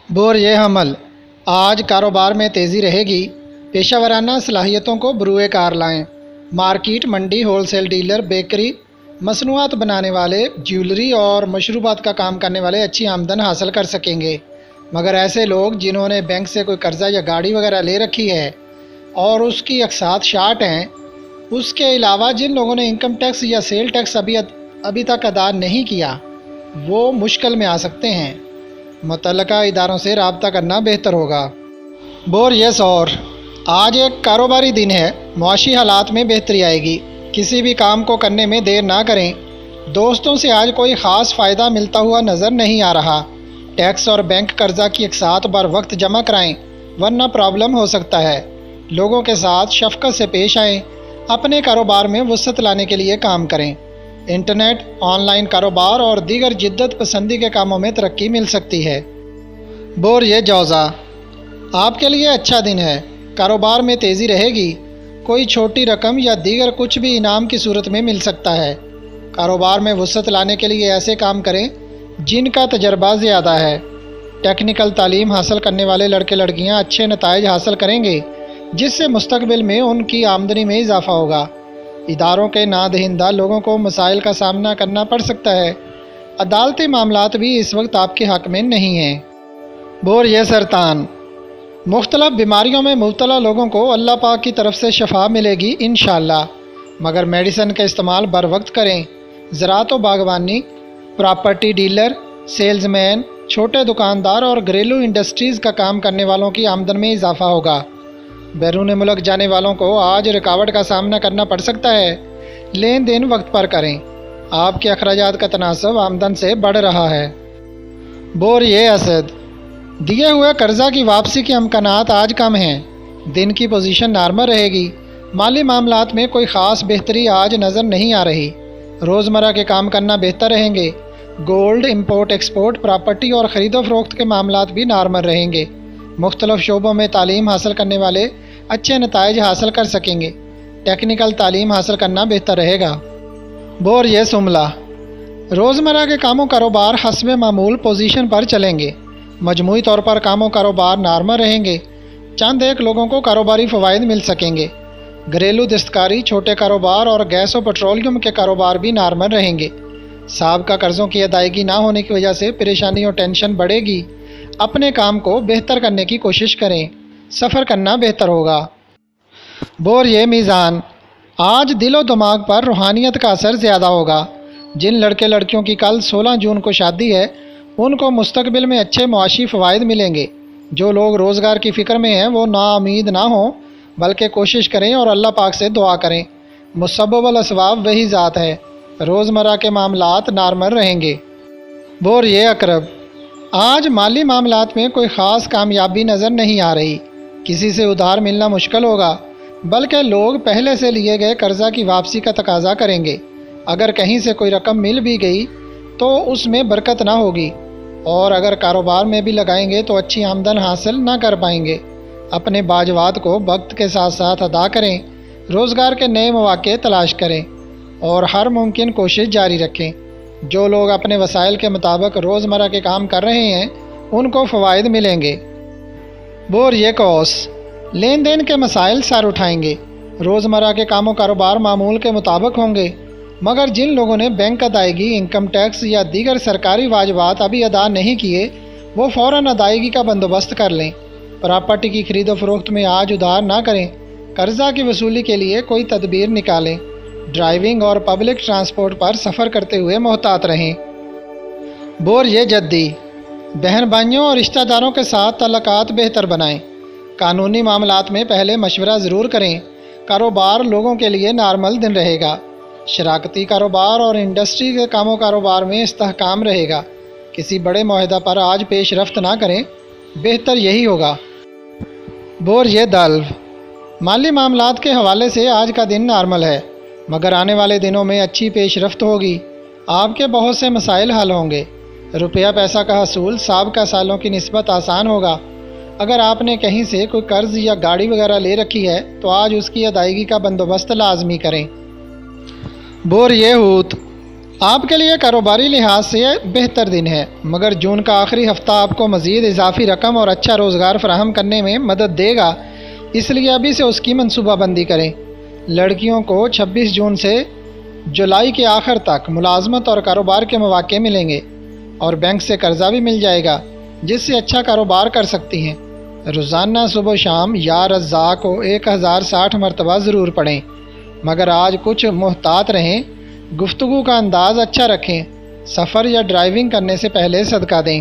बोरिए हमल। आज कारोबार में तेज़ी रहेगी। पेशा वराना सलाहियतों को बरूए कार लाएं। मार्केट, मंडी, होलसेल डीलर, बेकरी, मसनूआत बनाने वाले, ज्वेलरी और मशरूबात का काम करने वाले अच्छी आमदन हासिल कर सकेंगे। मगर ऐसे लोग जिन्होंने बैंक से कोई कर्ज़ा या गाड़ी वगैरह ले रखी है और उसकी अक़सात शार्ट हैं, उसके अलावा जिन लोगों ने इनकम टैक्स या सेल टैक्स अभी तक अदा नहीं किया, वो मुश्किल में आ सकते हैं। मुतल्लका इदारों से रब्ता करना बेहतर होगा। बोरियस और आज एक कारोबारी दिन है। मुआशी हालात में बेहतरी आएगी। किसी भी काम को करने में देर ना करें। दोस्तों से आज कोई ख़ास फ़ायदा मिलता हुआ नज़र नहीं आ रहा। टैक्स और बैंक कर्जा की अक़सात बर वक्त जमा कराएं, वरना प्रॉब्लम हो सकता है। लोगों के साथ शफ़क़त से पेश आएँ। अपने कारोबार में वसअत लाने के लिए काम करें। इंटरनेट, ऑनलाइन कारोबार और दीगर जिद्दत पसंदी के कामों में तरक्की मिल सकती है। बोरिए जौज़ा, आपके लिए अच्छा दिन है। कारोबार में तेज़ी रहेगी। कोई छोटी रकम या दीगर कुछ भी इनाम की सूरत में मिल सकता है। कारोबार में वसअत लाने के लिए ऐसे काम करें जिनका तजर्बा ज़्यादा है। टेक्निकल तालीम हासिल करने वाले लड़के लड़कियां अच्छे नताइज हासिल करेंगे, जिससे मुस्तकबिल में उनकी आमदनी में इजाफ़ा होगा। इदारों के नादहिंदा लोगों को मसाइल का सामना करना पड़ सकता है। अदालती मामलात भी इस वक्त आपके हक़ में नहीं हैं। बोरिए सरतान, मुख्तलिफ बीमारियों में मुब्तला लोगों को अल्लाह पाक की तरफ से शफा मिलेगी इंशाअल्लाह, मगर मेडिसिन का इस्तेमाल बर वक्त करें। ज़राअत व बागवानी, प्रॉपर्टी डीलर, सेल्समैन, छोटे दुकानदार और घरेलू इंडस्ट्रीज़ का काम करने वालों की आमदन में इजाफ़ा होगा। बैरून मुल्क जाने वालों को आज रुकावट का सामना करना पड़ सकता है। लेन देन वक्त पर करें। आपके अखराजात का तनासब आमदन से बढ़ रहा है। बोरिए असद, दिए हुए कर्जा की वापसी के अमकानात आज कम हैं। दिन की पोजीशन नॉर्मल रहेगी। माली मामलात में कोई ख़ास बेहतरी आज नज़र नहीं आ रही। रोज़मर्रा के काम करना बेहतर रहेंगे। गोल्ड, इंपोर्ट एक्सपोर्ट, प्रॉपर्टी और ख़रीदो फरोख्त के मामलात भी नॉर्मल रहेंगे। मुख्तलिफ शोबों में तालीम हासिल करने वाले अच्छे नताइज हासिल कर सकेंगे। टेक्निकल तालीम हासिल करना बेहतर रहेगा। बोरिए सुमला, रोज़मर्रा के कामों कारोबार हस्बे मामूल पोजीशन पर चलेंगे। मजमूई तौर पर कामों कारोबार नॉर्मल रहेंगे। चंद एक लोगों को कारोबारी फ़वाइद मिल सकेंगे। घरेलू दस्तकारी, छोटे कारोबार और गैस और पेट्रोलियम के कारोबार भी नॉर्मल रहेंगे। साहब का कर्ज़ों की अदायगी ना होने की वजह से परेशानी और टेंशन बढ़ेगी। अपने काम को बेहतर करने की कोशिश करें। सफ़र करना बेहतर होगा। बोरिए मीज़ान, आज दिलो दिमाग पर रूहानियत का असर ज़्यादा होगा। जिन लड़के लड़कियों की कल 16 जून को शादी है, उनको मुस्तकबिल में अच्छे मुआशी फ़वाइद मिलेंगे। जो लोग रोज़गार की फ़िक्र में हैं, वो नाउम्मीद ना हों, बल्कि कोशिश करें और अल्लाह पाक से दुआ करें। मुसब्बबुल असबाब वही ज़ात है। रोज़मर्रा के मामलात नॉर्मल रहेंगे। बोरिए अकरब, आज माली मामलात में कोई ख़ास कामयाबी नज़र नहीं आ रही। किसी से उधार मिलना मुश्किल होगा, बल्कि लोग पहले से लिए गए कर्ज़ा की वापसी का तकाजा करेंगे। अगर कहीं से कोई रकम मिल भी गई तो उसमें बरकत ना होगी, और अगर कारोबार में भी लगाएंगे तो अच्छी आमदन हासिल ना कर पाएंगे। अपने बाजवात को वक्त के साथ साथ अदा करें। रोज़गार के नए मौक़े तलाश करें और हर मुमकिन कोशिश जारी रखें। जो लोग अपने वसाइल के मुताबिक रोज़मर्रा के काम कर रहे हैं, उनको फ़वाइद मिलेंगे। बोरिए कौस, लेन देन के मसाइल सर उठाएंगे। रोज़मर्रा के कामों कारोबार मामूल के मुताबिक होंगे, मगर जिन लोगों ने बैंक अदायगी, इनकम टैक्स या दीगर सरकारी वाजबात अभी अदा नहीं किए, वो फ़ौरन अदायगी का बंदोबस्त कर लें। प्रॉपर्टी की खरीदो फरोख्त में आज उधार ना करें। कर्ज़ा की वसूली के लिए कोई तदबीर निकालें। ड्राइविंग और पब्लिक ट्रांसपोर्ट पर सफ़र करते हुए मोहतात रहें। बोरिए जद्दी, बहन भाइयों और रिश्तेदारों के साथ तल्लुकात बेहतर बनाएं। कानूनी मामलात में पहले मशवरा ज़रूर करें। कारोबार लोगों के लिए नॉर्मल दिन रहेगा। शराकती कारोबार और इंडस्ट्री के कामों कारोबार में इस्तेहकाम रहेगा। किसी बड़े मुआहदा पर आज पेश रफ्त ना करें, बेहतर यही होगा। बोरिए दल्व, माली मामलात के हवाले से आज का दिन नॉर्मल है, मगर आने वाले दिनों में अच्छी पेश रफ्त होगी। आपके बहुत से मसाइल हल होंगे। रुपया पैसा का हसूल साबिक़ा सालों की निस्बत आसान होगा। अगर आपने कहीं से कोई कर्ज़ या गाड़ी वगैरह ले रखी है, तो आज उसकी अदायगी का बंदोबस्त लाजमी करें। बोरिए हूत, آپ کے لیے کاروباری لحاظ سے بہتر دن ہے، مگر جون کا آخری ہفتہ آپ کو مزید اضافی رقم اور اچھا روزگار فراہم کرنے میں مدد دے گا، اس لیے ابھی سے اس کی منصوبہ بندی کریں۔ لڑکیوں کو 26 جون سے جولائی کے آخر تک ملازمت اور کاروبار کے مواقع ملیں گے اور بینک سے قرضہ بھی مل جائے گا جس سے اچھا کاروبار کر سکتی ہیں۔ روزانہ صبح و شام یا رزاق کو 1060 مرتبہ ضرور پڑھیں، مگر آج کچھ محتاط رہیں، گفتگو کا انداز اچھا رکھیں، سفر یا ڈرائیونگ کرنے سے پہلے صدقہ دیں۔